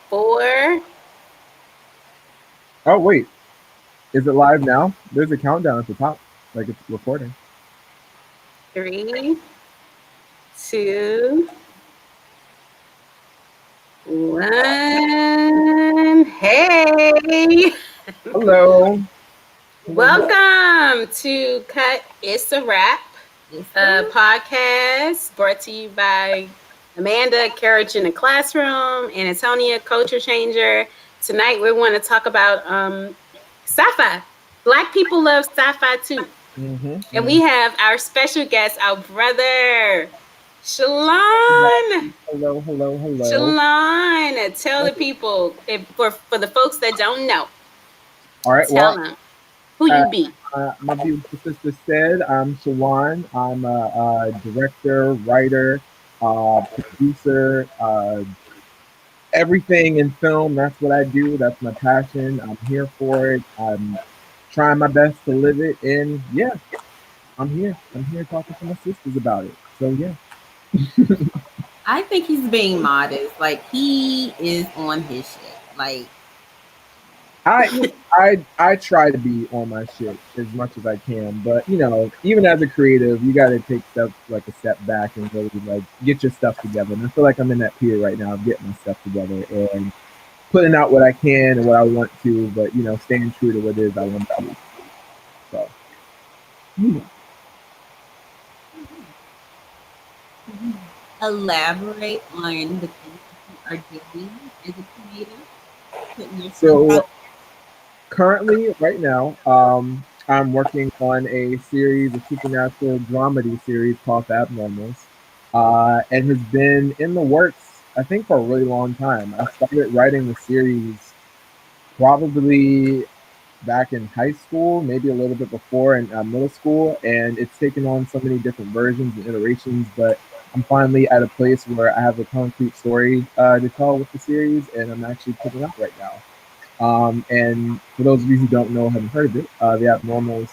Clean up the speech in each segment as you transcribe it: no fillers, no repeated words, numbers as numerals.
4. Oh, wait. Is it live now? There's a countdown at the top, like it's recording. 3, 2, 1. Hey! Hello. Welcome to Cut Issa Rap, podcast brought to you by Amanda, Carriage in the Classroom, and Antonia, Culture Changer. Tonight we want to talk about sci-fi. Black people love sci-fi too. And we have our special guest, our brother, Shalaan. Hello. Shalaan, tell the people, for the folks that don't know. All right, tell them who you be. My beautiful sister said, I'm Shalaan. I'm a director, writer, producer, everything in film. That's what I do. That's my passion. I'm here for it. I'm trying my best to live it. And yeah, I'm here. I'm here talking to my sisters about it. So yeah. I think he's being modest. Like, he is on his shit. Like, I try to be on my shit as much as I can, but you know, even as a creative, you got to take steps like a step back and really like get your stuff together. And I feel like I'm in that period right now of getting my stuff together and putting out what I can and what I want to, but you know, staying true to what it is I want to do. So, elaborate on the things that you are doing as a creative. So currently, right now, I'm working on a series, a supernatural dramedy series called The Abnormals, and has been in the works, I think, for a really long time. I started writing the series probably back in high school, maybe a little bit before in middle school, and it's taken on so many different versions and iterations, but I'm finally at a place where I have a concrete story to tell with the series, and I'm actually putting it out right now. And for those of you who don't know, haven't heard of it, The Abnormals,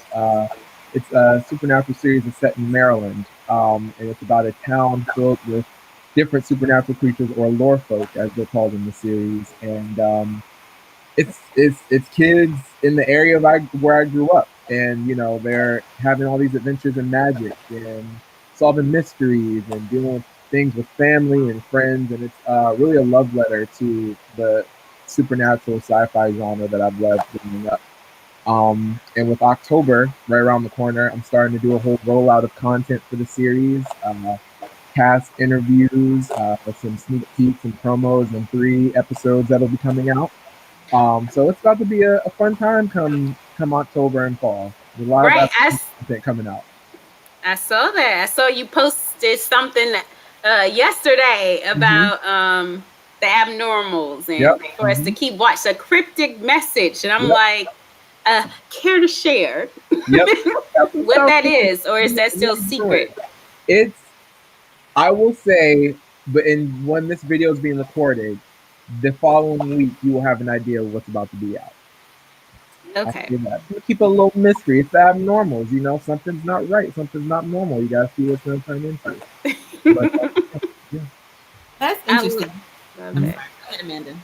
it's a supernatural series that's set in Maryland, and it's about a town filled with different supernatural creatures, or lore folk, as they're called in the series. And it's kids in the area where I grew up, and you know, they're having all these adventures in magic and solving mysteries and dealing with things with family and friends, and it's really a love letter to the supernatural sci-fi genre that I've loved growing up. And with October right around the corner, I'm starting to do a whole rollout of content for the series, cast interviews, some sneak peeks and promos, and 3 episodes that'll be coming out. So it's about to be a fun time come October and fall. There's a lot of content coming out. I saw that. I saw you posted something yesterday about the Abnormals, and for us to keep watching a cryptic message, and I'm like, care to share what that is, or is that still secret? I will say, but when this video is being recorded, the following week you will have an idea of what's about to be out. Okay. Keep a little mystery. It's the Abnormals, you know, something's not right, something's not normal. You gotta see what's gonna turn into. But, yeah. That's interesting. I'm sorry. Go ahead, Amanda.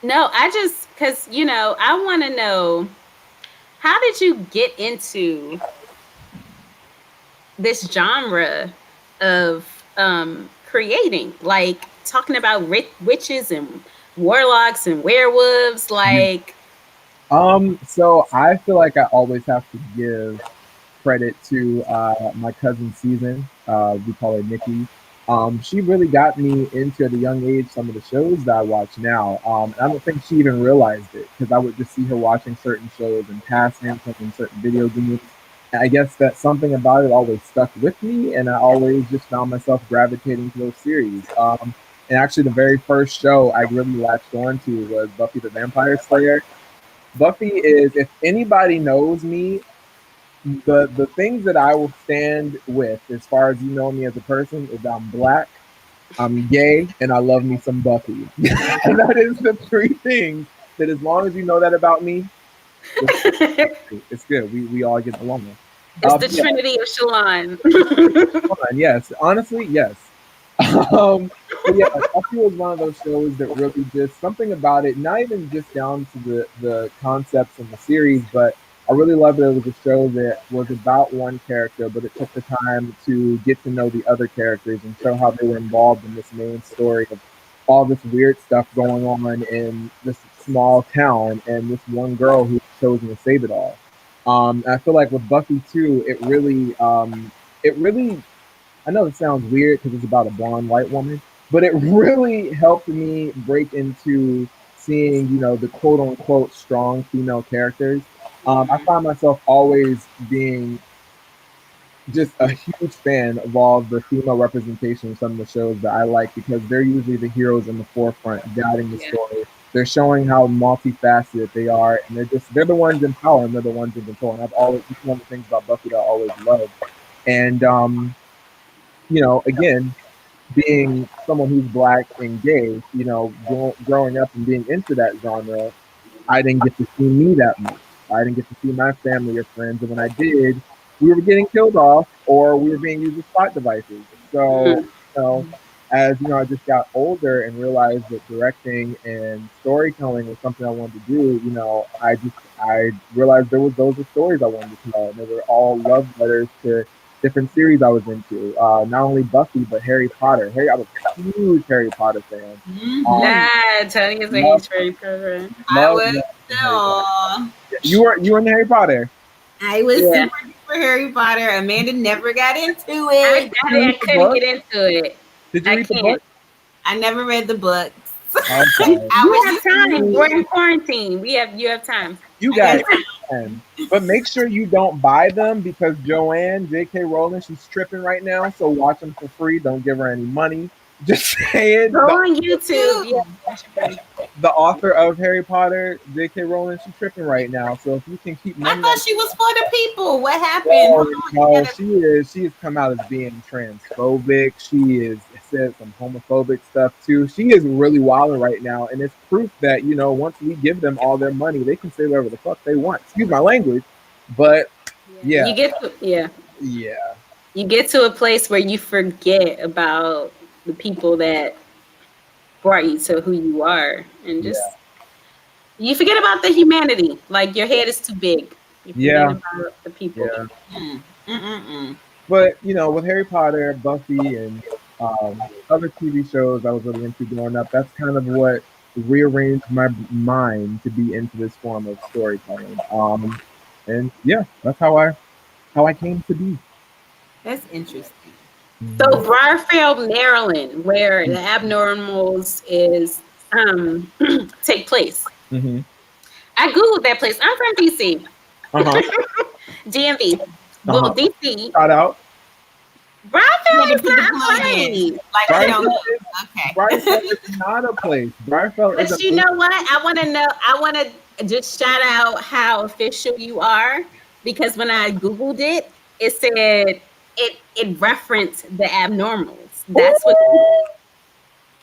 No, because you know, I want to know, how did you get into this genre of creating, like talking about witches and warlocks and werewolves, like? So I feel like I always have to give credit to my cousin Susan. We call her Nikki. She really got me into, at a young age, some of the shows that I watch now. I don't think she even realized it, because I would just see her watching certain shows and passing, playing certain video games. And I guess that something about it always stuck with me, and I always just found myself gravitating to those series. And actually, the very first show I really latched on to was Buffy the Vampire Slayer. Buffy is, if anybody knows me, the things that I will stand with, as far as you know me as a person, is I'm Black, I'm gay, and I love me some Buffy. And that is the 3 things that, as long as you know that about me, it's good. We all get along. It's the Trinity of Shalom. Yes, honestly, yes. But yeah, Buffy was one of those shows that really just something about it, not even just down to the concepts in the series, but I really loved that it was a show that was about one character, but it took the time to get to know the other characters and show how they were involved in this main story of all this weird stuff going on in this small town and this one girl who's chosen to save it all. I feel like with Buffy too, it really I know it sounds weird because it's about a blonde white woman, but it really helped me break into seeing, the quote unquote strong female characters. I find myself always being just a huge fan of all the female representation of some of the shows that I like because they're usually the heroes in the forefront guiding the Yeah. story. They're showing how multifaceted they are, and they're the ones in power and they're the ones in control. And I've always it's one of the things about Buffy that I always loved. And again, being someone who's black and gay, growing up and being into that genre, I didn't get to see me that much. I didn't get to see my family or friends, and when I did, we were getting killed off or we were being used as plot devices. So, I just got older and realized that directing and storytelling was something I wanted to do. I realized those were stories I wanted to tell, and they were all love letters to different series I was into. Not only Buffy, but Harry Potter. I was a huge Harry Potter fan. Nah, Tony's a huge Harry Potter. I was You were in Harry Potter. I was super for Harry Potter. Amanda never got into it. I couldn't get into it. Did you read the book? I never read the books. Okay. You have time. We're in quarantine. You have time. You got time. But make sure you don't buy them because Joanne, J.K. Rowling, she's tripping right now. So watch them for free. Don't give her any money. Just saying. Go on YouTube. Yeah. The author of Harry Potter, J.K. Rowling, she's tripping right now. So if you can keep money, I thought she was for the people. What happened? No, she has come out as being transphobic. She is said some homophobic stuff too. She is really wilding right now, and it's proof that once we give them all their money, they can say whatever the fuck they want. Excuse my language, but yeah. You get to, yeah. You get to a place where you forget about the people that brought you to who you are, and just you forget about the humanity. Like your head is too big. You forget about the people. Yeah. But with Harry Potter, Buffy, and other TV shows I was really into growing up, that's kind of what rearranged my mind to be into this form of storytelling. And yeah, that's how I came to be. That's interesting. So Briarfield, Maryland, where the Abnormals is take place. Mm-hmm. I googled that place. I'm from DC. DMV. Well, DC. Shout out. Briarfield is not a place. Briarfield is not a place. Briarfield is. But you know what? I want to just shout out how official you are, because when I googled it, it said it referenced the Abnormals. That's what.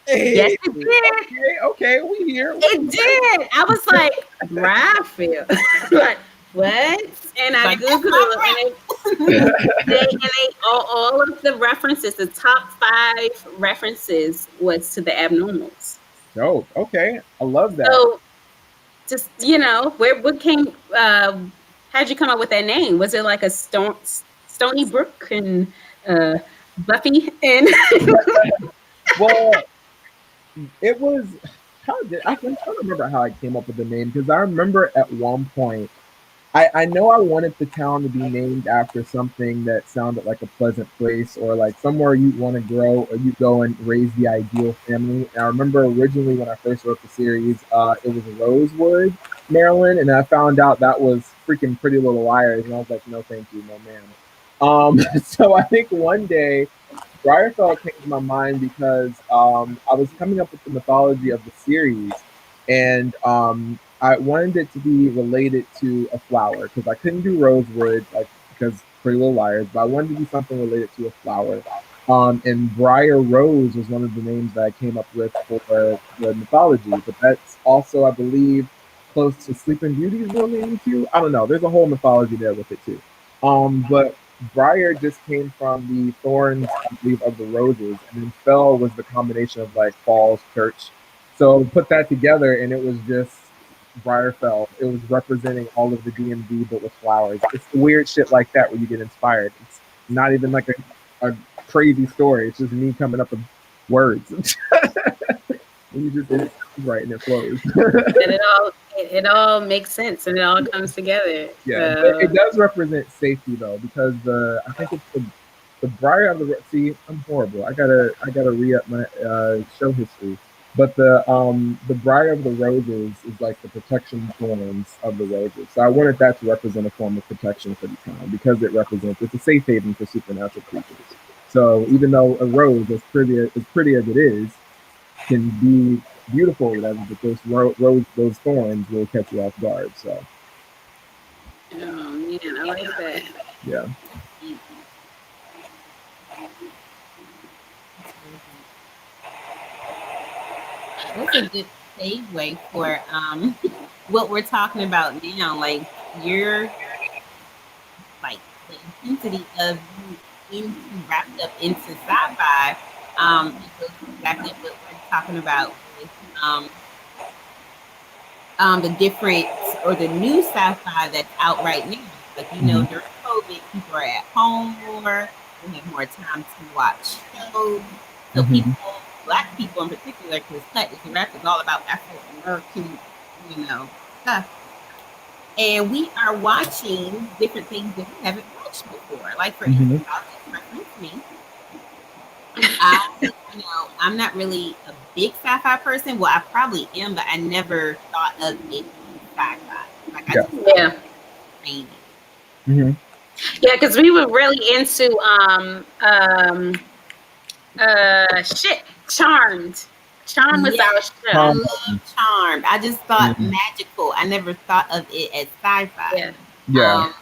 Yes, it did. Okay, we here. It did. I was like, Briarfield. Like, what? And I googled it, and they all of the references, the top 5 references was to the Abnormals. Oh, okay. I love that. So, just what came? How'd you come up with that name? Was it like a Stony Brook and Buffy and? Well, it was. I'm trying to remember how I came up with the name, because I remember at one point, I know I wanted the town to be named after something that sounded like a pleasant place, or like somewhere you want to grow, or you go and raise the ideal family. And I remember originally when I first wrote the series, it was Rosewood, Maryland, and I found out that was freaking Pretty Little Liars, and I was like, no, thank you, no, ma'am. So I think one day Briarfield came to my mind because I was coming up with the mythology of the series, and I wanted it to be related to a flower, because I couldn't do Rosewood, because Pretty Little Liars, but I wanted to do something related to a flower. And Briar Rose was one of the names that I came up with for the mythology, but that's also, I believe, close to Sleeping Beauty's real name too. I don't know. There's a whole mythology there with it too. But Briar just came from the thorns, I believe, of the roses, and then fell was the combination of like Falls Church. So put that together, and it was just Briar fell. It was representing all of the DMV, but with flowers. It's weird shit like that where you get inspired. It's not even like a crazy story. It's just me coming up with words. You just it sounds right and it flows. And it all makes sense and it all comes together. Yeah, but it does represent safety though, because I think it's the Briar of the see. I'm horrible. I gotta re up my show history. But the Briar of the Roses is like the protection thorns of the roses. So I wanted that to represent a form of protection for the town because it's a safe haven for supernatural creatures. So even though a rose, as pretty as it is, can be beautiful or whatever, but those thorns will catch you off guard. So oh man, I like that. yeah. That's a good segue for what we're talking about now. Like you're like the intensity of you wrapped up into sci-fi. It goes exactly what we're talking about with the different or the new sci-fi that's out right now. Like during COVID, people are at home more. We have more time to watch shows. So people, Black people in particular, because the rap is all about African American, stuff. And we are watching different things that we haven't watched before. Like for instance, I'll just reference me. I'm not really a big sci-fi person. Well, I probably am, but I never thought of it as sci-fi. Like I just Yeah, because we were really into Charmed. Charmed was our show. I love Charmed. I just thought magical. I never thought of it as sci-fi. Yeah.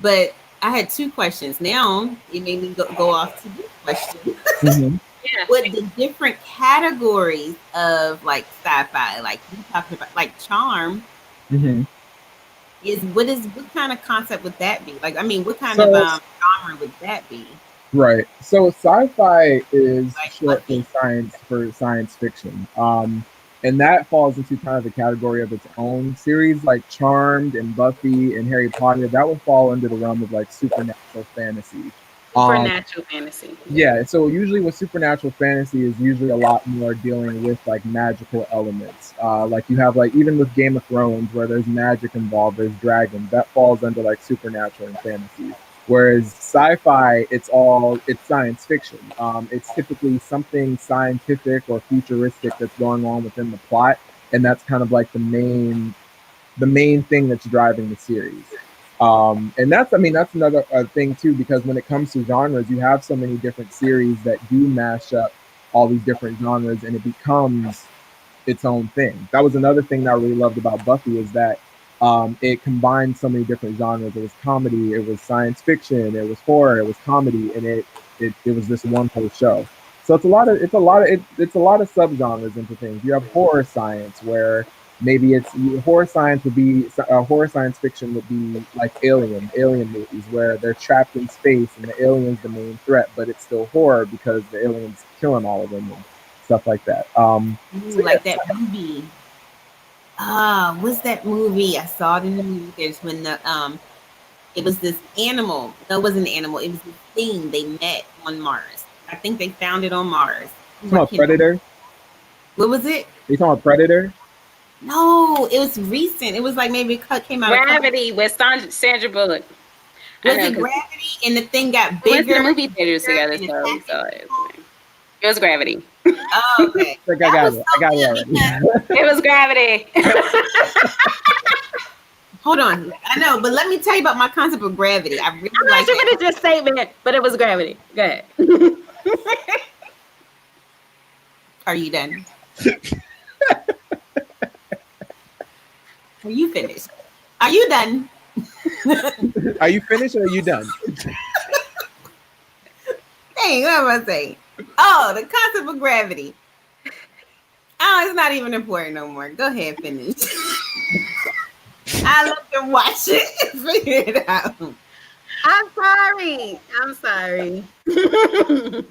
But I had two questions. Now it made me go off to this question. What the different categories of like sci-fi, like we talked about, like Charm, what kind of concept would that be? Like, I mean, what kind of genre would that be? Right. So sci-fi is short for science fiction. And that falls into kind of the category of its own. Series like Charmed and Buffy and Harry Potter, that would fall under the realm of like supernatural fantasy. Supernatural fantasy. Yeah, so usually with supernatural fantasy is usually a lot more dealing with like magical elements. Like you have like even with Game of Thrones where there's magic involved, there's dragons, that falls under like supernatural and fantasy. Whereas sci-fi, it's science fiction. It's typically something scientific or futuristic that's going on within the plot, and that's kind of like the main thing that's driving the series. And that's another thing too, because when it comes to genres, you have so many different series that do mash up all these different genres, and it becomes its own thing. That was another thing that I really loved about Buffy is that it combined so many different genres. It was comedy, it was science fiction, it was horror, it was comedy, and it was this one whole show. So it's a lot of subgenres into things. You have horror science where maybe horror science fiction would be like alien movies where they're trapped in space and the alien's the main threat, but it's still horror because the alien's killing all of them and stuff like that. That movie. What's that movie? I saw it in the movie theaters when it was this animal. No, it wasn't an animal. It was this thing they met on Mars. I think they found it on Mars. You talking about Predator? What was it? You talking about Predator? No, it was recent. It was like maybe it came out. Gravity with Sandra Bullock. Was it Gravity? And the thing got bigger. We went to the movie theaters together, so we saw it. It was Gravity. Oh, okay. I got it already. It was Gravity. Hold on. I know, but let me tell you about my concept of gravity. I'm not sure if it's a statement, but it was Gravity. Go ahead. Are you done? Are you finished? Are you done? Are you finished or are you done? Dang, what am I saying? Oh, the concept of gravity. Oh, it's not even important no more. Go ahead, finish. I look and watch it and figure it out. I'm sorry. Good.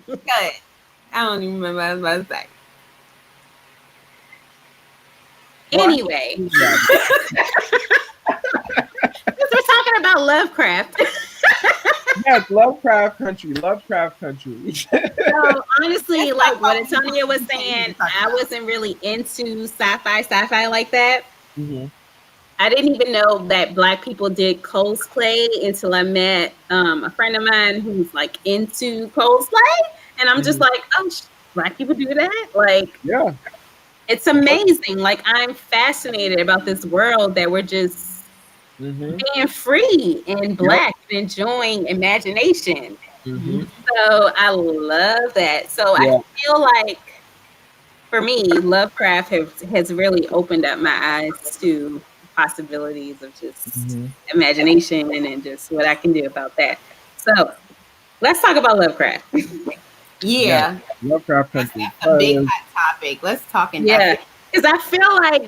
I don't even remember what I was about to say. Anyway, Yeah. we're talking about Lovecraft. Yes, Lovecraft Country. Lovecraft Country. So honestly, That's like not what what Antonia was we saying, talk I about. wasn't really into sci-fi like that. Mm-hmm. I didn't even know that Black people did cosplay until I met a friend of mine who's like into cosplay, and I'm just Mm-hmm. like, oh, Black people do that? Like, Yeah. it's amazing. Like, I'm fascinated about this world that we're just Mm-hmm. being free and Yep. Black and enjoying imagination. Mm-hmm. So I love that. So Yeah. I feel like for me, Lovecraft has really opened up my eyes to possibilities of just Mm-hmm. imagination and just what I can do about that. So let's talk about Lovecraft. Yeah. Yeah, Lovecraft that's Country. a big hot topic. Let's talk in Yeah, depth. because I feel like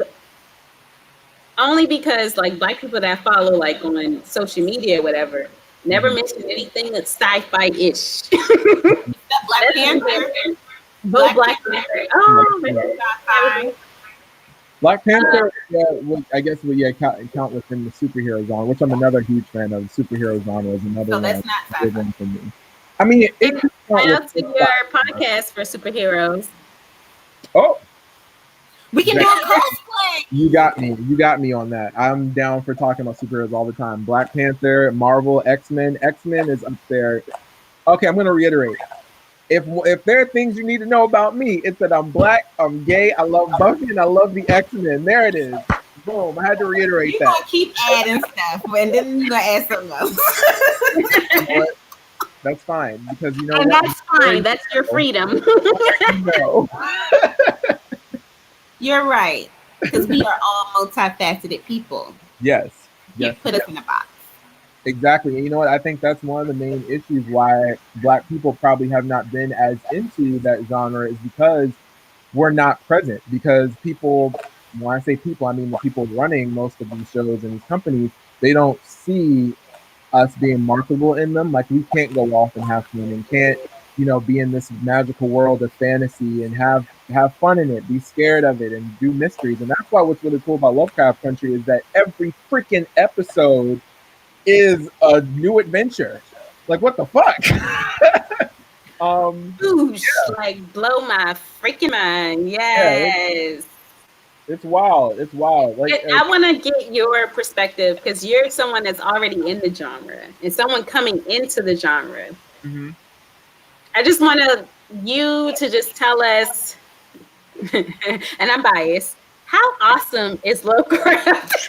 only because like Black people that I follow like on social media or whatever never Mhm. mention anything that's sci-fi ish. Except Black Panther. Both Black Panther. Oh, Yeah. Sci-fi. Black Panther, I guess we count within the superhero genre, which I'm another huge fan of. The superhero genre is another So that's not big sci-fi. one for me. I mean, it and could count shout out to with your podcast for superheroes. Oh, We can do a cosplay. you got me. You got me on that. I'm down for talking about superheroes all the time. Black Panther, Marvel, X-Men. X-Men is up there. Okay, I'm going to reiterate. If there are things you need to know about me, it's that I'm Black, I'm gay, I love Buffy, and I love the X-Men. There it is. Boom. I had to reiterate You're that. gonna keep adding stuff, and then you're gonna add something else. You know what? That's fine because you know And what? that's fine. That's your freedom. No. You're right, because we are all multifaceted people. Yes. You Yes. can't put us in a box. Exactly. And you know what? I think that's one of the main issues why Black people probably have not been as into that genre is because we're not present. Because people, when I say people, I mean the people running most of these shows and these companies, they don't see us being marketable in them. Like we can't go off and have fun and can't, be in this magical world of fantasy and have fun in it, be scared of it and do mysteries. And that's why what's really cool about Lovecraft Country is that every freaking episode is a new adventure. Like what the fuck? Oosh, like blow my freaking mind. Yeah, Yes. it's wild. It's wild. I want to get your perspective because you're someone that's already in the genre and someone coming into the genre. mm-hmm. I just want you to just tell us, and I'm biased, how awesome is Lovecraft?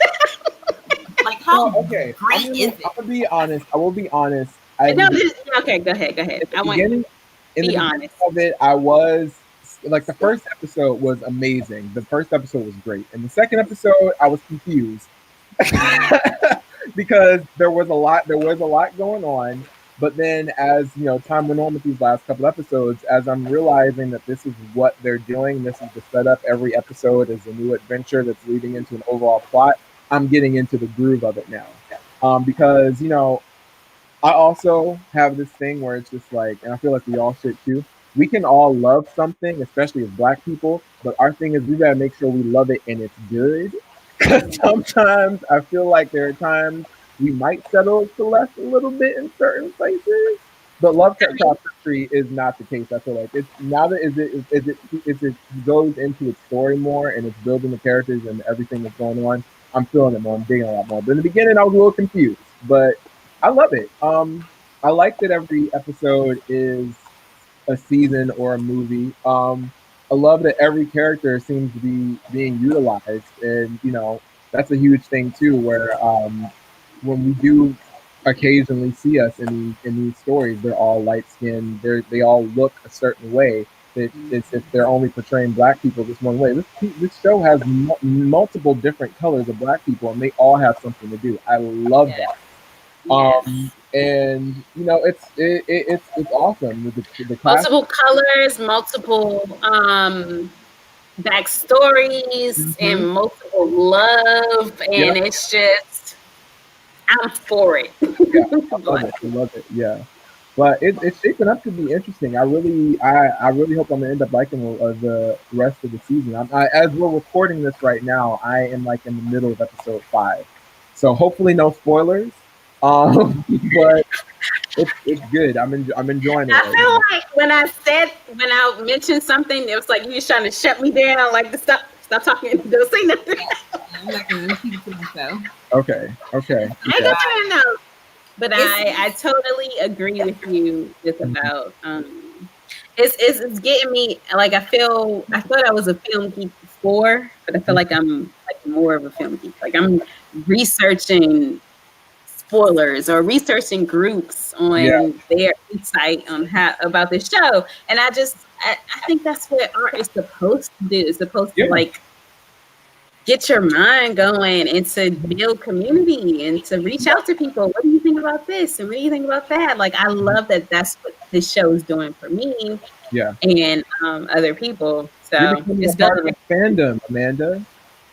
Like how okay. great is it? I'm gonna be honest. I will be honest. Okay, go ahead. I want you to be honest. Of it, I was like the first episode was amazing. The first episode was great, and the second episode I was confused because there was a lot going on. But then, as time went on with these last couple episodes, as I'm realizing that this is what they're doing, this is the setup. Every episode is a new adventure that's leading into an overall plot. I'm getting into the groove of it now, because I also have this thing where it's just like, and I feel like we all should too. We can all love something, especially as Black people, but our thing is we gotta make sure we love it and it's good. Because sometimes I feel like there are times we might settle for less a little bit in certain places. But Lovecraft Country is not the case. I feel like it's now that it goes into its story more and it's building the characters and everything that's going on. I'm feeling it more. I'm digging a lot more. But in the beginning, I was a little confused, but I love it. I like that every episode is a season or a movie. I love that every character seems to be being utilized, and that's a huge thing too. Where when we do occasionally see us in these stories, they're all light skinned. They all look a certain way. It's if they're only portraying Black people this one way. This show has multiple different colors of Black people, and they all have something to do. I love that. And it's awesome. The class, Multiple colors, multiple backstories, mm-hmm. and multiple love, and it's just I'm for it. Yeah, I love it. I love it. Yeah. But it's shaping up to be interesting. I really hope I'm gonna end up liking the rest of the season. As we're recording this right now, I am like in the middle of episode 5, so hopefully no spoilers. But it's good. I'm enjoying it I right feel now. like when I mentioned something, it was like you was trying to shut me down, like to stop talking, don't say nothing. I'm not gonna keep it to myself. Okay. I ain't Yeah. gonna say no. But It's- I totally agree with you just about it's getting me like I thought I was a film geek before, but I feel like I'm like more of a film geek. Like I'm researching spoilers or researching groups Yeah. on their insight on how about this show. And I think that's what art is supposed to do. It's supposed to Yeah. like get your mind going and to build community and to reach out to people. What do you think about this? And what do you think about that? Like, I love that that's what this show is doing for me Yeah. and other people. You're So becoming it's a part of building. a fandom, Amanda.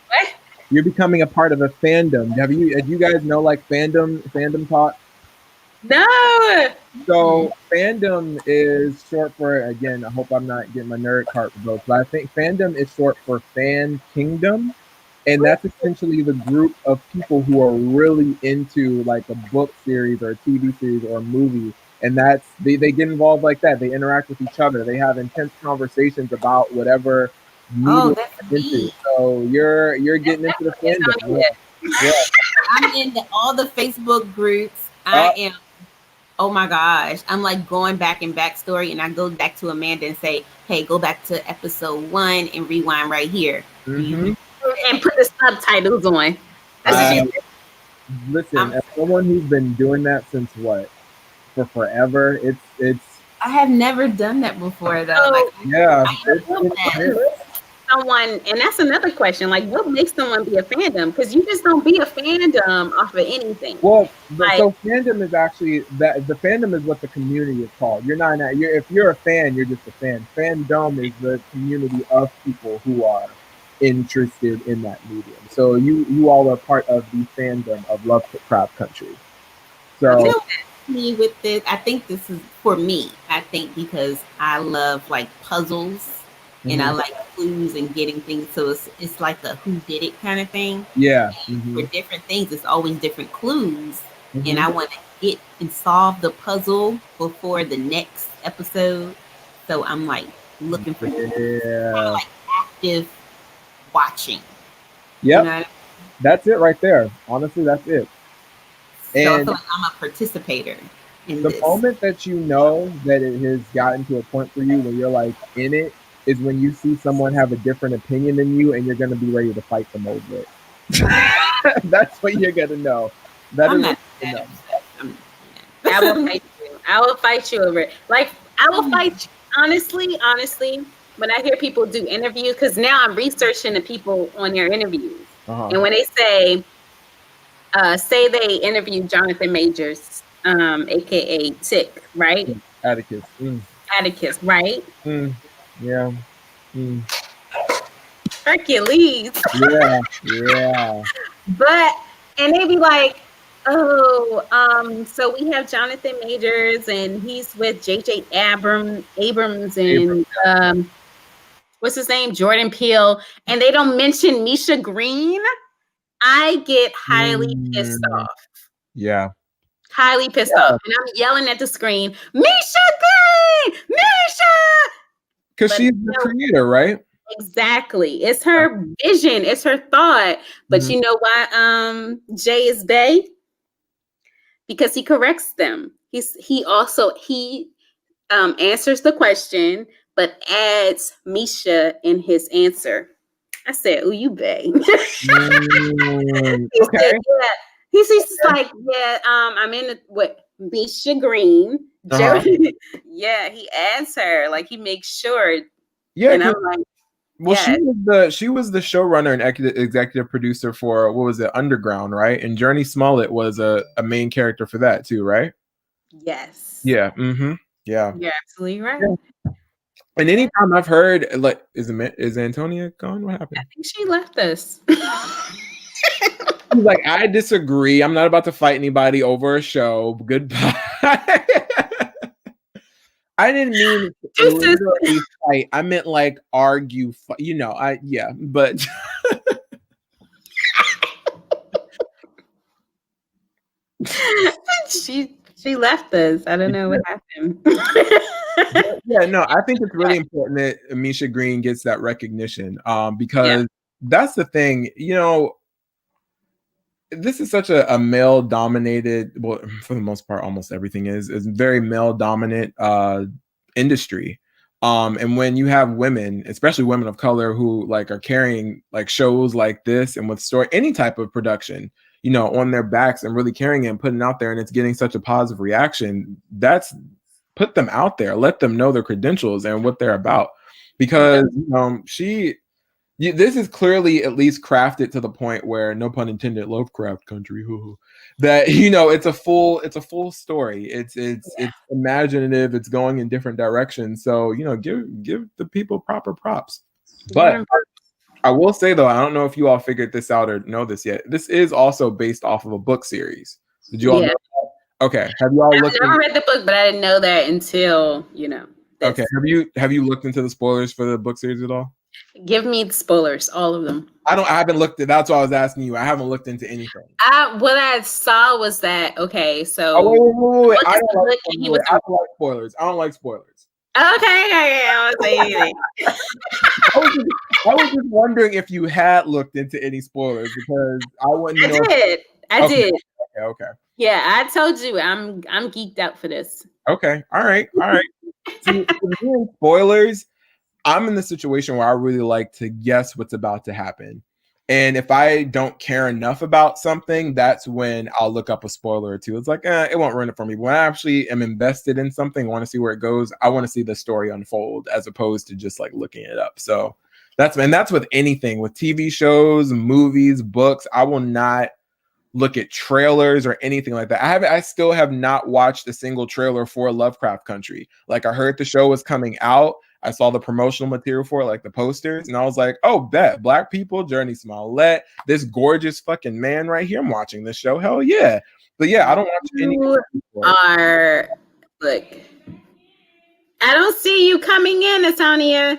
What? You're becoming a part of a fandom. Do you guys know like fandom talk? No. So fandom is short for, again, I hope I'm not getting my nerd card revoked, but I think fandom is short for fan kingdom. And that's essentially the group of people who are really into like a book series or a TV series or a movie. And that's they get involved like that. They interact with each other. They have intense conversations about whatever media that's they're into. me. So you're getting into the fandom. Yeah. I'm into all the Facebook groups. I am. Oh my gosh. I'm like going back in backstory, and I go back to Amanda and say, hey, go back to episode 1 and rewind right here. Mhm. And put the subtitles on. That's what she said. Listen, as someone who's been doing that since what? For forever, it's I have never done that before though. So, Like yeah. someone, and that's another question. Like, what makes someone be a fandom? Because you just don't be a fandom off of anything. Well, Like- so fandom is actually that the fandom is what the community is called. If you're a fan, you're just a fan. Fandom is the community of people who are interested in that medium. So you all are part of the fandom of Lovecraft Country. So me with this, I think this is for me. I think because I love like puzzles and I like clues and getting things. So it's like a who did it kind of thing. yeah. For different things, it's always different clues. And I want to get and solve the puzzle before the next episode. So I'm like looking for kind of like active watching. Yep. You know? That's it right there. Honestly, that's it. So I And feel like I'm a participator in the this. moment that you know that it has gotten to a point for you where you're like in it is when you see someone have a different opinion than you and you're going to be ready to fight them over it. That's what you're going to know. I'm not I will fight you. I will fight you over it. Like, I will fight you. Honestly, when I hear people do interviews, because now I'm researching the people on their interviews. And when they say they interviewed Jonathan Majors, aka Tick, right? Atticus. Atticus, right? Yeah. Hercules. Yeah. But and they be like, oh, so we have Jonathan Majors and he's with J.J. Abrams and what's his name? Jordan Peele. And they don't mention Misha Green. I get highly pissed off. Yeah. Highly pissed off. And I'm yelling at the screen, Misha Green! Misha! Because she's the creator, right? Exactly. It's her vision. It's her thought. But you know why Jay is bae? Because he corrects them. He answers the question, but adds Misha in his answer. I said, "Oh, you bae." He said, yeah. He's just like, yeah. I'm in with Misha Green. Yeah, he adds her. Like he makes sure. Yeah, and I'm like, well, she was the showrunner and executive producer for what was it, Underground, right? And Journey Smollett was a main character for that too, right? Yes. Yeah. Yeah. You're absolutely right. Yeah. And anytime I've heard like, is Antonia gone? What happened? I think she left us. He's like, I disagree. I'm not about to fight anybody over a show. Goodbye. I didn't mean literally fight. I meant like argue. But she left us. I don't know what happened. No, I think it's really important that Misha Green gets that recognition, because that's the thing. This is such a male-dominated, well, for the most part, almost everything is very male-dominant industry. And when you have women, especially women of color, who like are carrying like shows like this and with story, any type of production, on their backs and really carrying it and putting it out there, and it's getting such a positive reaction, that's put them out there, let them know their credentials and what they're about. Because this is clearly at least crafted to the point where, no pun intended, Lovecraft Country, that it's a full story. It's imaginative. It's going in different directions. So give the people proper props. But I will say though, I don't know if you all figured this out or know this yet. This is also based off of a book series. Did you all know that? Okay. Have you all looked? I've never read the book, but I didn't know that until Okay. Have you looked into the spoilers for the book series at all? Give me the spoilers, all of them. I haven't looked at. That's why I was asking you. I haven't looked into anything. What I saw was that so. Oh, wait. I don't like spoilers. I don't like spoilers. Okay. I won't say anything. I was just wondering if you had looked into any spoilers, because I wouldn't know. I did. Okay. Yeah, I told you I'm geeked out for this. Okay. All right. See, spoilers, I'm in the situation where I really like to guess what's about to happen. And if I don't care enough about something, that's when I'll look up a spoiler or two. It's like, it won't ruin it for me. But when I actually am invested in something, want to see where it goes, I want to see the story unfold as opposed to just like looking it up. So that's with anything, with TV shows, movies, books. I will not look at trailers or anything like that. I still have not watched a single trailer for Lovecraft Country. Like, I heard the show was coming out. I saw the promotional material for it, like the posters, and I was like, oh, bet. Black people, Journey Smollett, this gorgeous fucking man right here. I'm watching this show. Hell yeah. But yeah, I don't watch any. Look, I don't see you coming in, Antonia.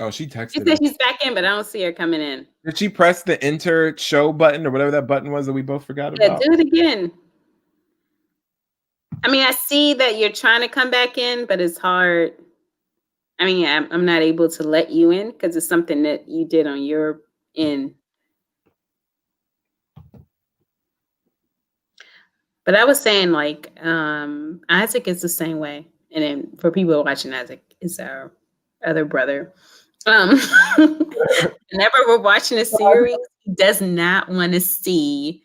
Oh, she texted. She said she's back in, but I don't see her coming in. Did she press the enter show button or whatever that button was that we both forgot about? Do it again. I mean, I see that you're trying to come back in, but it's hard. I mean, I'm not able to let you in because it's something that you did on your end. But I was saying, like, Isaac is the same way. And then for people watching, Isaac is our other brother. Whenever we're watching a series, he does not want to see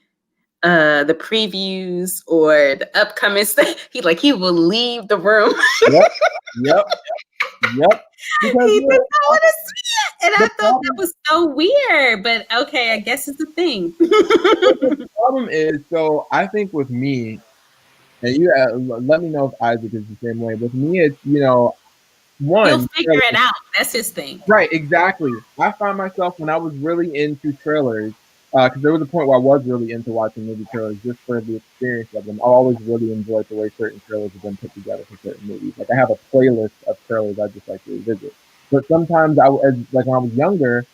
the previews or the upcoming stuff. He will leave the room. Yep. He does not want to see it. And I thought that was so weird. But okay, I guess it's a thing. The problem is, so I think with me, and you let me know if Isaac is the same way. With me, it's, one, he'll figure it out. That's his thing. Right, exactly. I find myself, when I was really into trailers, because there was a point where I was really into watching movie trailers just for the experience of them. I always really enjoyed the way certain trailers have been put together for certain movies. Like, I have a playlist of trailers I just like to revisit. But sometimes, when I was younger,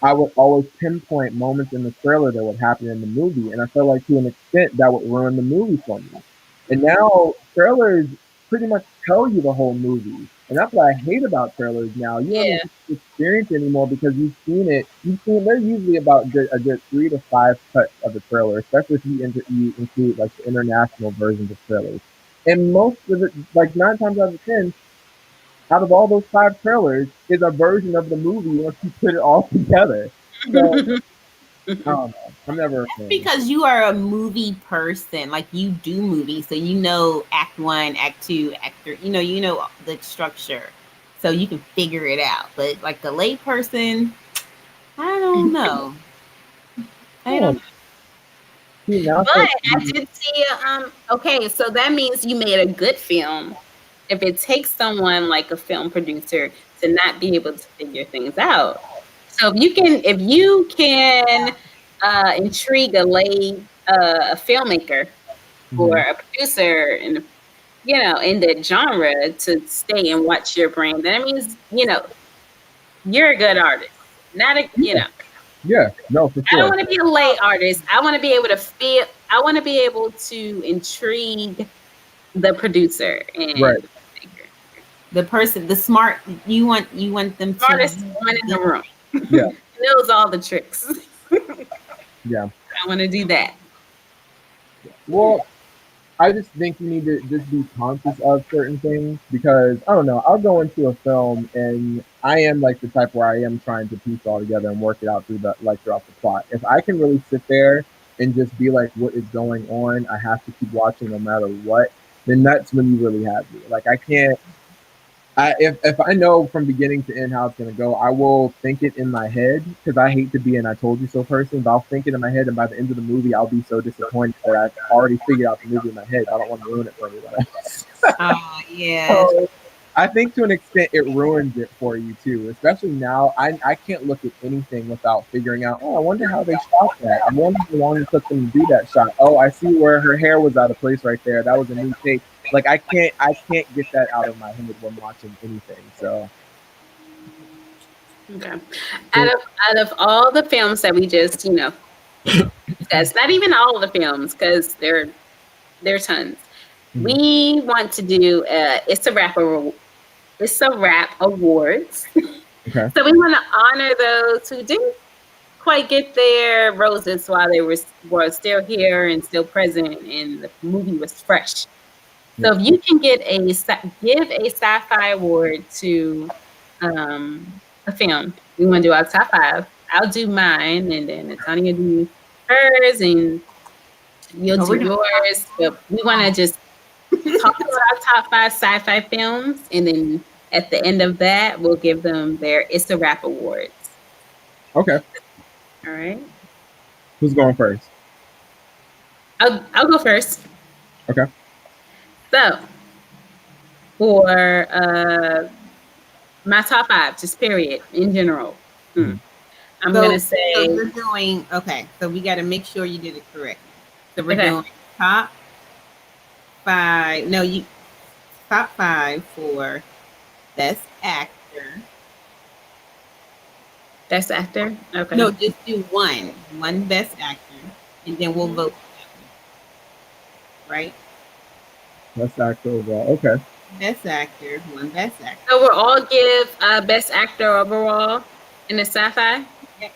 I would always pinpoint moments in the trailer that would happen in the movie. And I felt like, to an extent, that would ruin the movie for me. And now trailers pretty much tell you the whole movie. And that's what I hate about trailers now. You don't get to experience anymore because you've seen it. They're usually about a good 3 to 5 cuts of the trailer, especially if you include like the international versions of trailers. And most of it, like 9 times out of 10, out of all those 5 trailers, is a version of the movie once you put it all together. So, I don't know. I'm never. That's because you are a movie person. Like, you do movies, so you know Act 1, Act 2, Act 3. You know the structure, so you can figure it out. But like the lay person, I don't know. I don't know. But I did see. Okay, so that means you made a good film. If it takes someone like a film producer to not be able to figure things out. So So if you can intrigue a filmmaker or a producer in that genre to stay and watch your brand, then it means you're a good artist. Not a Yeah, no, for I don't sure. want to be a lay artist. I want to be able to feel. I want to be able to intrigue the producer and Right. the filmmaker. The person, the smart, you want them to Smartest one in the room. Yeah. Knows all the tricks. Yeah. I want to do that. Well, I just think you need to just be conscious of certain things because I don't know. I'll go into a film and I am like the type where I am trying to piece all together and work it out throughout the plot. If I can really sit there and just be like, what is going on? I have to keep watching no matter what. Then that's when you really have me. Like I can't. If I know from beginning to end how it's gonna go, I will think it in my head because I hate to be an "I told you so" person. But I'll think it in my head, and by the end of the movie, I'll be so disappointed that I've already figured out the movie in my head. I don't want to ruin it for anyone else. Yeah. So I think to an extent it ruins it for you too. Especially now, I can't look at anything without figuring out. Oh, I wonder how they shot that. I wonder how long it took them to do that shot. Oh, I see where her hair was out of place right there. That was a new take. Like I can't get that out of my head when watching anything. So Okay. Out of all the films that we just that's not even all the films because there are tons. We want to do It's a Rap Awards. okay. So we want to honor those who didn't quite get their roses while they were still here and still present, and the movie was fresh. So if you can give a sci-fi award to a film, we want to do our top 5. I'll do mine, and then Antonia do hers, and you'll do yours. But we want to just talk about our top 5 sci-fi films, and then at the end of that, we'll give them their It's a Rap Awards. Okay. All right. Who's going first? I'll go first. Okay. So for my top 5, just period, in general. I'm gonna say. So you're doing okay. So we got to make sure you did it correctly. So we're doing top 5. No, top 5 for best actor. Best actor. Okay. No, just do one best actor, and then we'll vote. Right. Best actor overall. Okay. Best actor, one best actor. So we'll all give best actor overall in the sci-fi. Yep.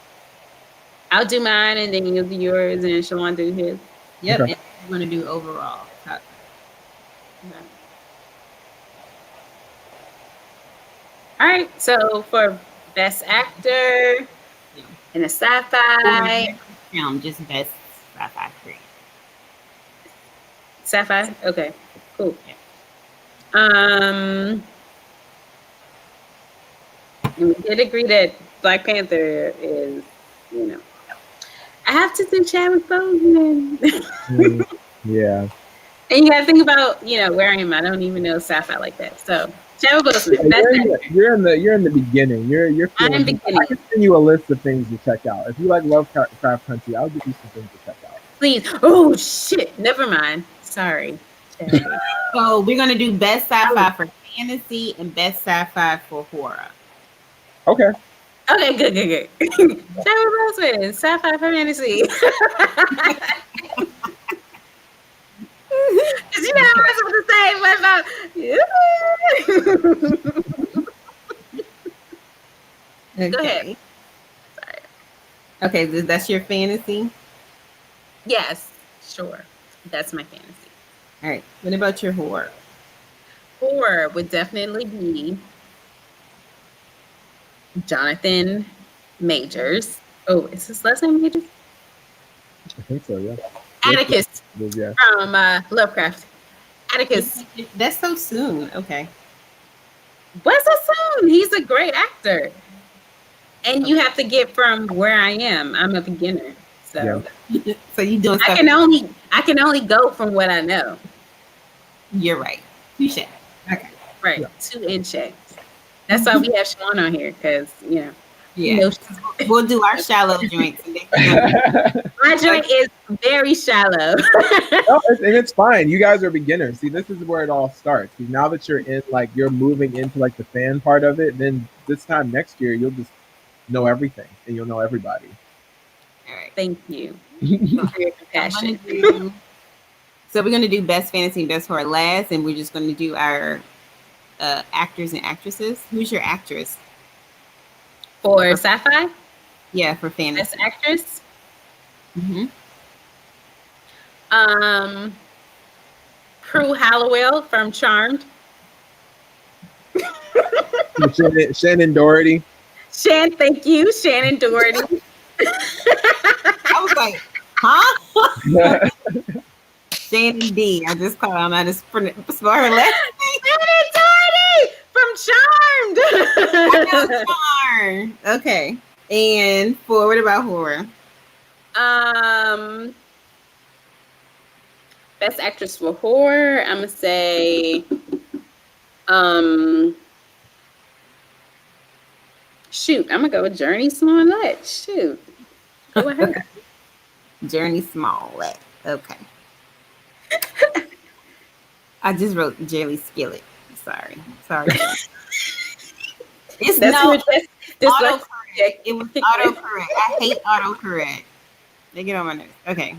I'll do mine, and then you'll do yours, and Shalaan do his. Yep. Okay. And we're gonna do overall. Top. Okay. All right. So for best actor in a sci-fi film, just best sci-fi free. Sci-fi. Okay. Cool. We did agree that Black Panther is, I have to do Chadwick Boseman. Yeah. And you got to think about, where I am. I don't even know sci-fi like that. So Chadwick Boseman. You're in the beginning. You're feeling. beginning. I can send you a list of things to check out. If you like Lovecraft Country, I'll give you some things to check out. Please. Oh shit. Never mind. Sorry. So we're gonna do best sci-fi for fantasy and best sci-fi for horror. Okay. Okay, good. Chadwick Boseman, sci-fi for fantasy. Cause you know I was supposed to say, Okay. Go ahead. Sorry. Okay, that's your fantasy? Yes, sure. That's my fantasy. All right. What about your horror? Horror would definitely be Jonathan Majors. Oh, is his last name Majors? I think so, yeah. Atticus Yeah. from Lovecraft. Atticus. That's so soon. Okay. What's so soon? He's a great actor. And you have to get from where I am. I'm a beginner. So So you doing stuff. I can only go from what I know. You're right. Touche. Okay. Right. Yeah. 2 in check. That's why we have Shalaan on here, because Yeah. We'll do our shallow joints. My joint is very shallow. No, and it's fine. You guys are beginners. See, this is where it all starts. Now that you're in, like, you're moving into like the fan part of it, then this time next year you'll just know everything and you'll know everybody. All right. Thank you for your compassion. So we're gonna do best fantasy and best horror last, and we're just gonna do our actors and actresses. Who's your actress for sci-fi? Yeah, for fantasy. Best actress. Prue Halliwell from Charmed. Shannon Doherty. Thank you, Shannon Doherty. I was like, huh? Shannon D. I just called on that spell her last name. Shannon Doherty from Charmed. Charmed. Okay. And for what about horror? Best actress for horror, I'm gonna say shoot, I'm gonna go with Journey Smollett. Shoot. Go ahead. Journey Smollett. Okay. I just wrote Jelly Skillet. Sorry. It's autocorrect. It was autocorrect. I hate autocorrect. They get on my nerves. Okay.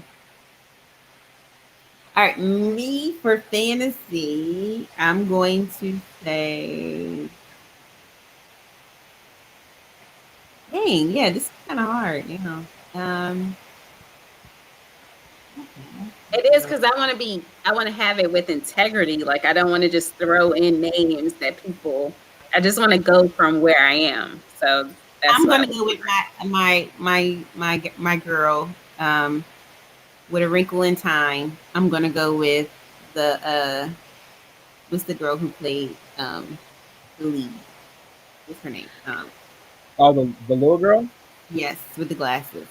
All right, me for fantasy, I'm going to say, dang, yeah, this is kind of hard, you know. It is because I want to have it with integrity. Like, I don't want to just throw in names that people. I just want to go from where I am. So I'm going to go with my girl. With A Wrinkle in Time, I'm gonna go with the what's the girl who played the lead? What's her name? The little girl? Yes, with the glasses.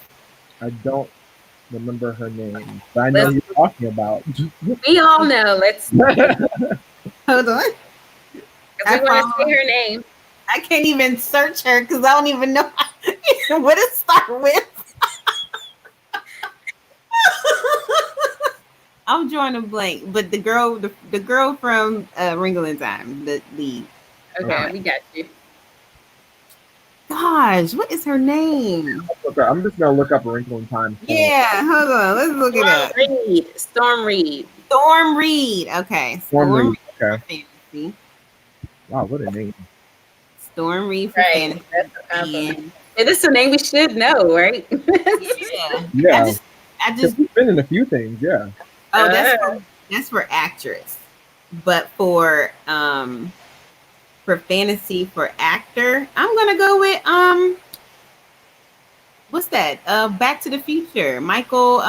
I don't remember her name, but I know who you're talking about. We all know. Let's hold on. I want to say her name. I can't even search her because I don't even know what it start with. I'm drawing a blank, but the girl from Wrinkle in Time, the lead. Okay, we got you. Gosh, what is her name? I'm just gonna look up A Wrinkle in Time. Yeah, hold on. Let's look it up. Storm Reed. Okay. Storm Reed. Okay. Fantasy. Wow, what a name. Storm Reed for fantasy. This is a name we should know, right? Yeah. I just been in a few things. Yeah. Oh, that's for actress, but for fantasy for actor, I'm gonna go with what's that? Back to the Future, Michael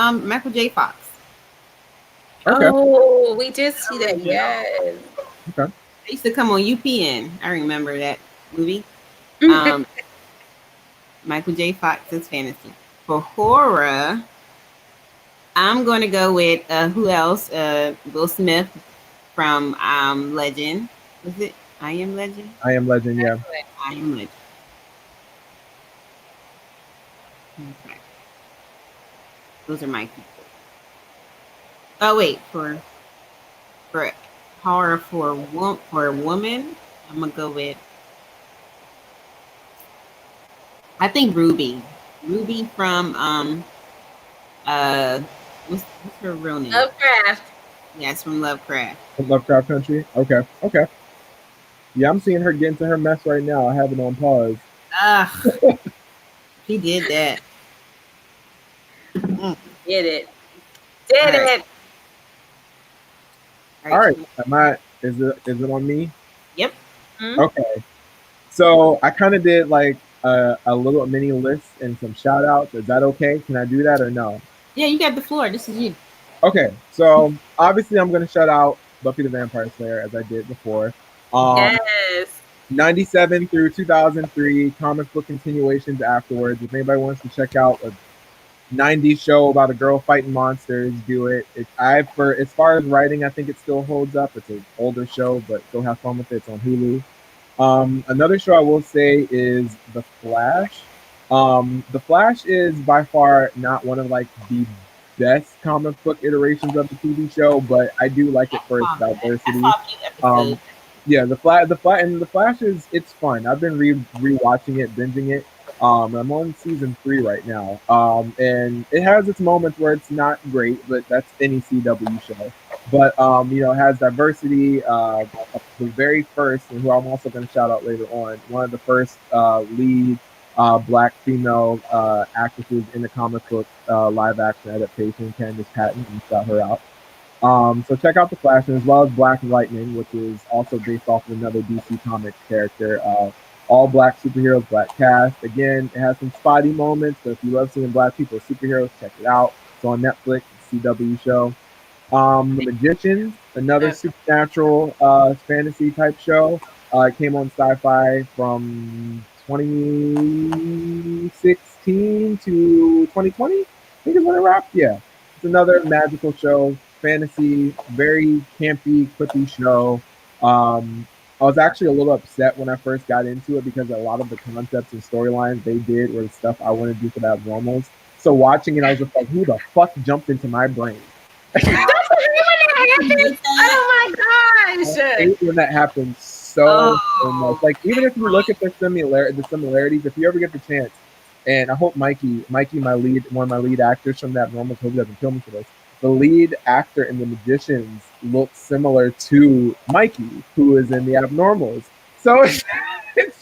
J. Fox. Okay. Oh, we did see that. Yes. Okay. They used to come on UPN. I remember that movie. Michael J. Fox's fantasy. For horror, I'm going to go with who else? Will Smith from Legend. Was it I Am Legend? I Am Legend, yeah. I Am Legend. Okay. Those are my people. Oh wait, for horror for a woman, I'm gonna go with I think Ruby. Ruby from what's her real name? Lovecraft. Yes, from Lovecraft. From Lovecraft Country? Okay. Yeah, I'm seeing her get into her mess right now. I have it on pause. He did that. Did it. All right. Is it on me? Yep. Mm-hmm. Okay. So I kind of did like a little mini list and some shout outs. Is that okay? Can I do that or no? Yeah, you got the floor. This is you. Okay. So obviously I'm going to shout out Buffy the Vampire Slayer as I did before. Yes. 97 through 2003, comic book continuations afterwards. If anybody wants to check out a 90s show about a girl fighting monsters, do it. As far as writing, I think it still holds up. It's an older show, but go have fun with it. It's on Hulu. Another show I will say is The Flash. The Flash is by far not one of like the best comic book iterations of the TV show, but I do like it for its diversity. I saw a few episodes. Yeah, the Flash is it's fun. I've been rewatching it, binging it. I'm on season 3 right now. And it has its moments where it's not great, but that's any CW show. But it has diversity. The very first, and who I'm also going to shout out later on, one of the first lead black female actresses in the comic book live action adaptation, Candice Patton, and shout her out. So check out The Flash, as well as Black Lightning, which is also based off of another DC Comics character. All black superheroes, black cast. Again, it has some spotty moments, but if you love seeing black people as superheroes, check it out. It's on Netflix, CW show. The Magicians, another supernatural fantasy type show. It came on Sci-Fi from 2016 to 2020. I think is when it wrapped. Yeah, it's another magical show, fantasy, very campy, quippy show. I was actually a little upset when I first got into it because a lot of the concepts and storylines they did were the stuff I wanted to do for the Abnormals. So watching it, I was just like, who the fuck jumped into my brain? Oh my gosh! I hate when that happens so much. Like even if you look at the similarities, if you ever get the chance, and I hope Mikey, one of my lead actors from that Abnormals, hope he doesn't kill me for this. The lead actor in The Magicians looks similar to Mikey, who is in the Abnormals. So it's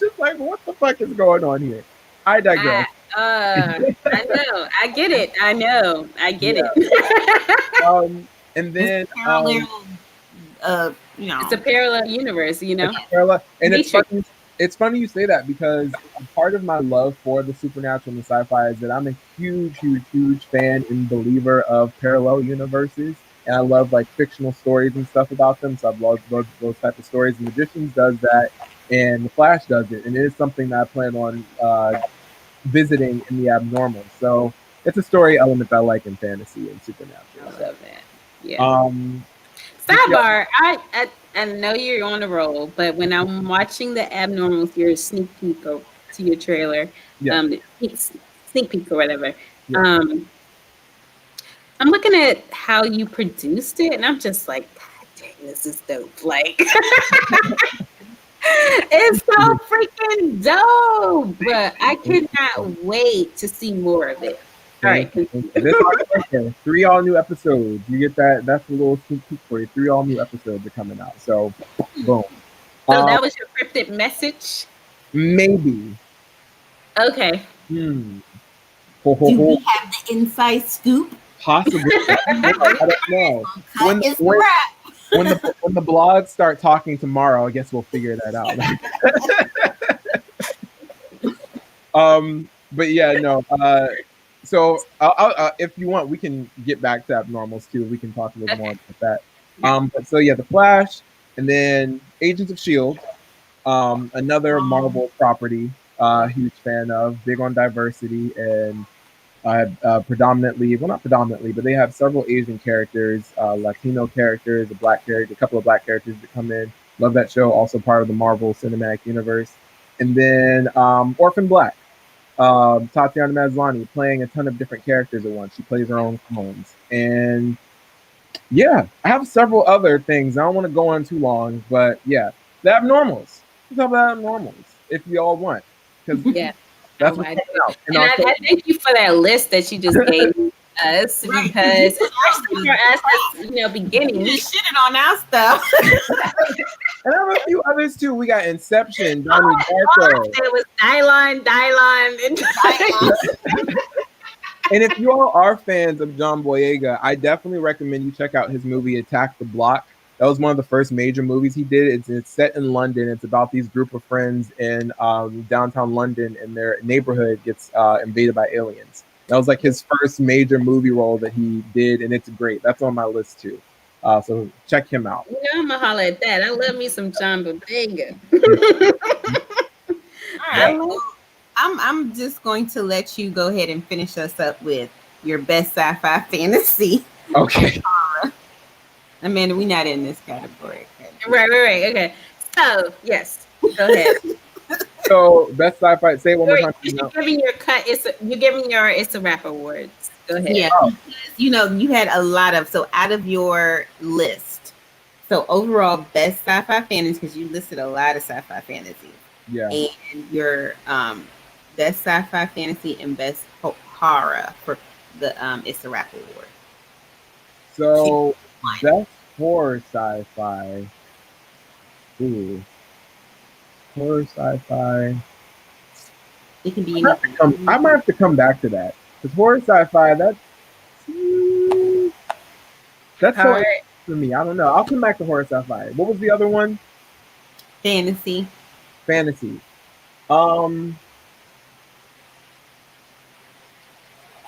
just like, what the fuck is going on here? I digress. I know. I get it. I know. I get it. And then it's a parallel universe, and it's funny you say that because part of my love for the supernatural and the sci-fi is that I'm a huge fan and believer of parallel universes, and I love like fictional stories and stuff about them. So I've loved those types of stories. The Magicians does that, and the Flash does it, and it is something that I plan on visiting in the Abnormal. So it's a story element that I like in fantasy and supernatural. I love that. Yeah. Sidebar, I know you're on the roll, but when I'm watching the Abnormals, your sneak peek to your trailer, sneak peek or whatever. Yeah. I'm looking at how you produced it, and I'm just like, God dang, this is dope! Like, it's so freaking dope! But I cannot wait to see more of it. All right. This October, 3 all new episodes. You get that. That's a little sneak peek for you. 3 all new episodes are coming out. So, boom. So that was your cryptic message? Maybe. Okay. Do we have the inside scoop? Possibly. I don't know. When the blogs start talking tomorrow, I guess we'll figure that out. But yeah, no. So if you want, we can get back to Abnormals too. We can talk a little more about that. But so yeah, The Flash, and then Agents of S.H.I.E.L.D., another Marvel property, huge fan of, big on diversity, and predominantly, well not predominantly, but they have several Asian characters, Latino characters, a couple of black characters that come in. Love that show, also part of the Marvel Cinematic Universe. And then Orphan Black. Tatiana Maslany playing a ton of different characters at once. She plays her own clones. And yeah, I have several other things. I don't want to go on too long, but yeah, the Abnormals. Let's talk about Abnormals if you all want. Because that's what's coming out. And I thank you for that list that you just gave us, because especially for us, beginning. You just shitted on our stuff. And I have a few others too. We got Inception, Donnie Darko. It was Dylon, and And if you all are fans of John Boyega, I definitely recommend you check out his movie Attack the Block. That was one of the first major movies he did. It's set in London. It's about these group of friends in downtown London, and their neighborhood gets invaded by aliens. That was like his first major movie role that he did, and it's great. That's on my list too. So check him out. I'm gonna holler at that. I love me some John Boyega. All right. Well, I'm just going to let you go ahead and finish us up with your best sci-fi fantasy. Okay. Amanda, we're not in this category. Right. Okay. So yes, go ahead. So best sci-fi. Say it one more time. You're giving your cut. You're giving your It's a Rap Awards. Go ahead. Yeah, you had a lot of, so out of your list, so overall best sci-fi fantasy, because you listed a lot of sci-fi fantasy. Yeah. And your best sci-fi fantasy and best horror for the It's a Rap Award. So best horror sci-fi. Ooh. Horror sci-fi. It can be anything. I might have to come back to that. Because horror sci-fi, that's so for me. I don't know. I'll come back to horror sci-fi. What was the other one? Fantasy.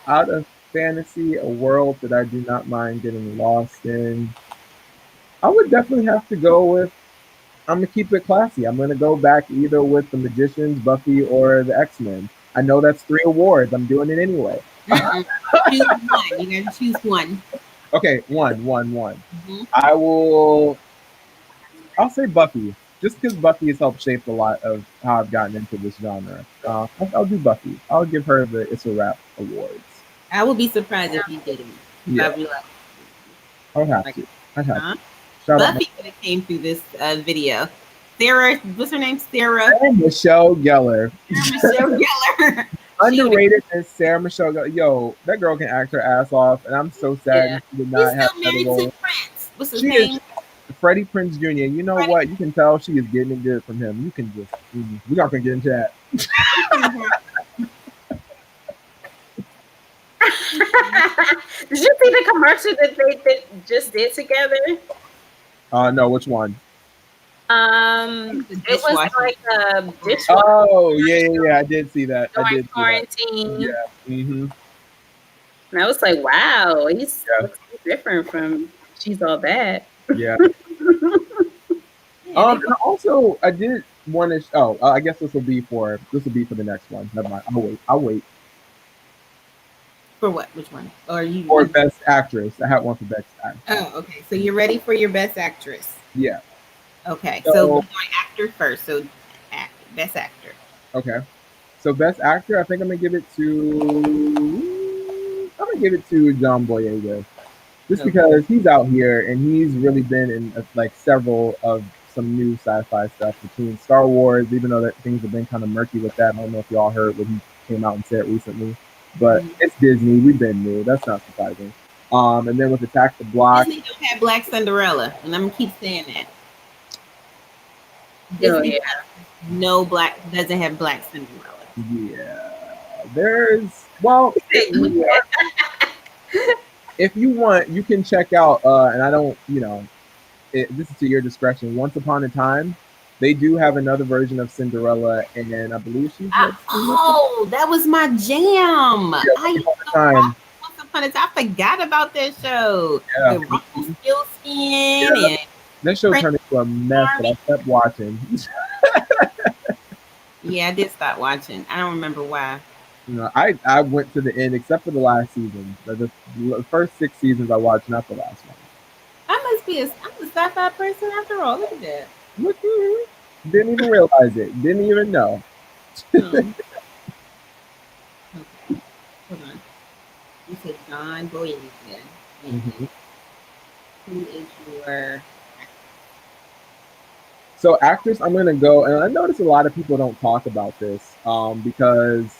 Out of fantasy, a world that I do not mind getting lost in. I would definitely have to go with, I'm going to keep it classy. I'm going to go back either with the Magicians, Buffy, or the X-Men. I know that's 3 awards. I'm doing it anyway. Choose one. You got to choose one. Okay, one. Mm-hmm. I'll say Buffy, just because Buffy has helped shape a lot of how I've gotten into this genre. I'll do Buffy. I'll give her the It's a Rap Awards. I would be surprised if you didn't. Yeah. I'd have to. Buffy could have came through this video. Sarah, what's her name? Sarah Michelle Gellar. Michelle Gellar. Underrated as Sarah Michelle Gellar. Yo, that girl can act her ass off, and I'm so sad she did not have that role. What's his name? Freddie Prinze Jr. You know what? You can tell she is getting it good from him. You can just, we're not gonna get into that. Did you see the commercial that they just did together? No, which one? It was like a dishwasher. Oh, yeah, I did see that. During quarantine. Yeah. Mm-hmm. And I was like, wow, he's looks different from She's All That. Yeah. And also, I did want to. I guess this will be for the next one. Never mind. I'll wait. For what? Which one? Or you? For best actress. I had one for best actress. Oh, okay. So you're ready for your best actress? Yeah. Okay. So we're going actor first. So best actor. Okay. So best actor, I think I'm gonna give it to John Boyega. Just because he's out here and he's really been in like several of some new sci-fi stuff between Star Wars, even though that things have been kind of murky with that. I don't know if y'all heard what he came out and said recently, but it's Disney. We've been new. That's not surprising. And then with Attack the Block, Disney don't have Black Cinderella, and I'm gonna keep saying that. Disney doesn't have Black Cinderella. Yeah, if you want, you can check out, and I don't, this is to your discretion. Once Upon a Time, they do have another version of Cinderella, and I believe she's. That was my jam. Once Upon a Time, I forgot about that show. Yeah. The Rumpelstiltskin and that show turned into a mess, but I kept watching. Yeah, I did stop watching. I don't remember why. I went to the end except for the last season. The first 6 seasons I watched, not the last one. I'm a sci-fi person after all. Look at that. Look at you. Didn't even realize it. Didn't even know. Okay. Hold on. You said John Boyega. Mm-hmm. Who is your... So actress, I'm gonna go, and I notice a lot of people don't talk about this because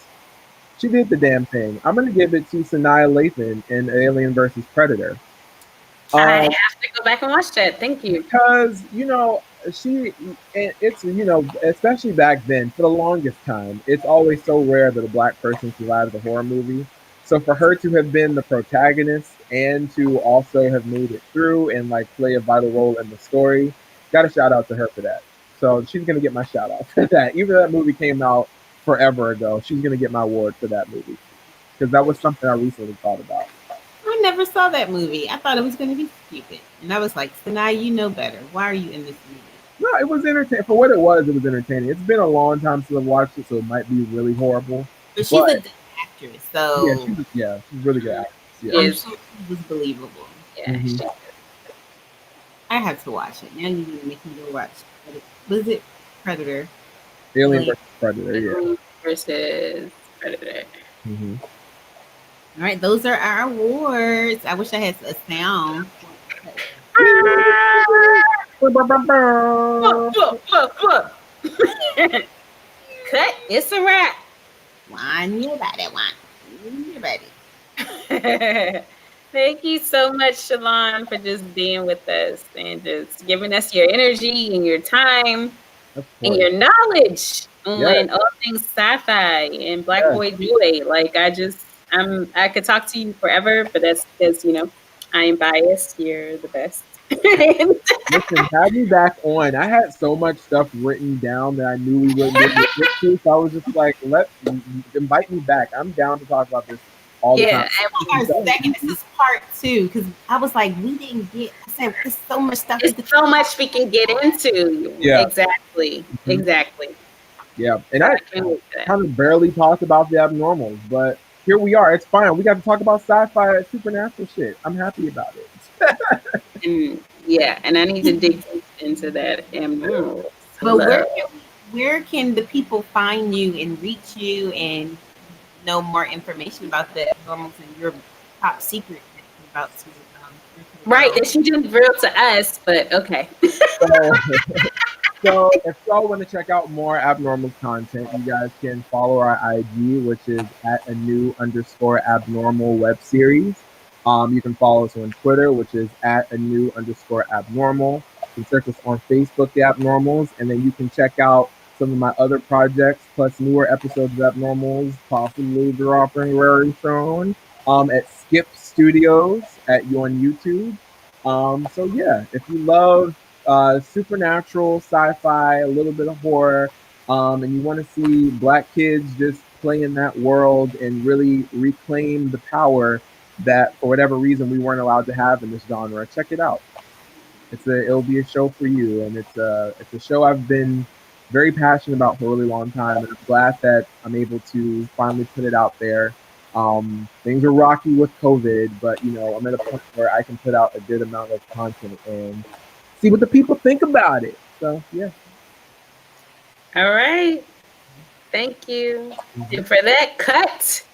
she did the damn thing. I'm gonna give it to Sanaa Lathan in Alien vs. Predator. I have to go back and watch that. Thank you. Because it's especially back then, for the longest time, it's always so rare that a Black person survives a horror movie. So for her to have been the protagonist and to also have made it through and like play a vital role in the story, got a shout out to her for that. So she's gonna get my shout out for that. Even though that movie came out forever ago, she's gonna get my award for that movie because that was something I recently thought about. I never saw that movie. I thought it was going to be stupid, and I was like, "Sanaa, you know better. Why are you in this movie?" No, it was entertaining. For what it was entertaining. It's been a long time since I've watched it, so it might be really horrible. But she's a good actress, so she's really good actress. Yeah, I'm sure she was believable. Yeah, I have to watch it now. You need to make me go watch. Was it Predator? Alien versus Predator. Yeah. Alien versus Predator. Mm-hmm. All right, those are our awards. I wish I had a sound. Cut. It's a wrap. One, you about it, one. You ready? Thank you so much, Shalaan, for just being with us and just giving us your energy and your time and your knowledge on all things sci-fi and Black Boy Joy. Like I could talk to you forever, but that's because I am biased. You're the best. Listen, have me back on. I had so much stuff written down that I knew we wouldn't be able to get to, so I was just like, invite me back. I'm down to talk about this all the time. Our second, this is part 2 because I was like, we didn't get. I said, there's so much stuff. There's so much we can get into. Yeah, exactly. Yeah, and I kind of barely talked about the abnormals, but here we are. It's fine. We got to talk about sci-fi, supernatural shit. I'm happy about it. And I need to dig into that abnormal. But where can the people find you and reach you and know more information about the abnormals and your top secret that you're about to? Right, that she didn't reveal to us, but okay. So if y'all want to check out more abnormal content, you guys can follow our IG, which is at @anew_abnormal web series. You can follow us on Twitter, which is at @anew_abnormal. You can search us on Facebook, The Abnormals, and then you can check out some of my other projects, plus newer episodes of Abnormals, possibly dropping very soon, at Skip Studios on YouTube. So yeah, if you love supernatural, sci-fi, a little bit of horror, and you want to see Black kids just play in that world and really reclaim the power that, for whatever reason, we weren't allowed to have in this genre, check it out. It'll be a show for you, and it's a show I've been very passionate about for a really long time, and I'm glad that I'm able to finally put it out there. Things are rocky with COVID, but I'm at a point where I can put out a good amount of content and see what the people think about it. So yeah. All right. Thank you. And for that cut,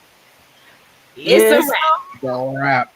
it's a wrap. It's a wrap.